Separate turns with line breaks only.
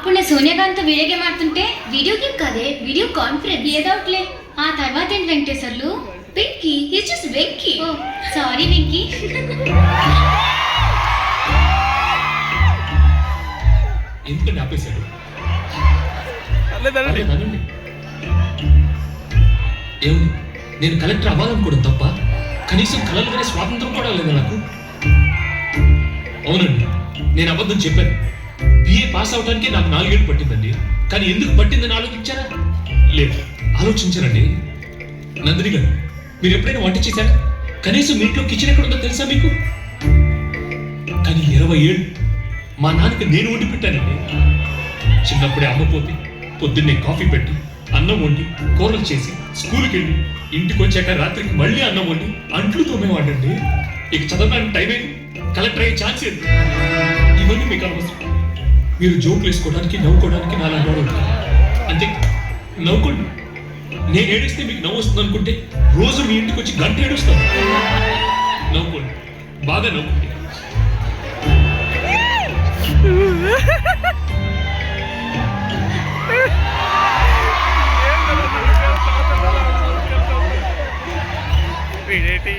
అప్పుడు నేను సోనియాగాంతో వీడియో గేమ్ ఆడుతుంటే వీడియో గేమ్ కాదే వీడియో కాన్ఫరెన్స్ ఏదౌట్లే. ఆ తర్వాత ఏంటి Venkateswarlu?
Venky is just Venky.
Oh sorry Venky.
ఎందుకంటే ఆపేశాడు. ఏమండి, నేను కలెక్టర్ అవ్వాలనుకోవడం తప్ప కనీసం కలలుగానే స్వాతంత్రం కూడా లేదు నాకు. అవునండి, నేను అబద్ధం చెప్పాను. బిఏ పాస్ అవడానికి నాకు 4 ఏళ్ళు పట్టిందండి. కానీ ఎందుకు పట్టిందని ఆలోచించారా? లేదు, ఆలోచించారండి. నందిని గారు, మీరు ఎప్పుడైనా వంట చేశారా? కనీసం మీ ఇంట్లో కిచెన్ ఎక్కడ ఉందో తెలుసా మీకు? కానీ 20 ఏళ్ళు మా నాన్నకి నేను వండి పెట్టానండి. చిన్నప్పుడే అమ్మ పోతే పొద్దున్నే కాఫీ పెట్టి అన్నం వండి కూరలు చేసి స్కూల్కి వెళ్ళి ఇంటికి వచ్చాక రాత్రికి మళ్ళీ అన్నం వండి అంట్లు తోమేవాడండి. ఇక చదవడానికి టైం అయింది, కలెక్టర్ అయ్యే ఛాన్స్ ఏంటి? ఇవన్నీ మీకు అవసరం. మీరు జోకులు వేసుకోవడానికి నవ్వుకోవడానికి నాలా ఉంటారు అంతే. నవ్వుకోండి. నేను ఏడిస్తే మీకు నవ్వు వస్తుంది అనుకుంటే రోజు మీ ఇంటికి వచ్చి గంట ఏడుస్తాను. నవ్వుకోండి, బాగా నవ్వుకోండి.
Really?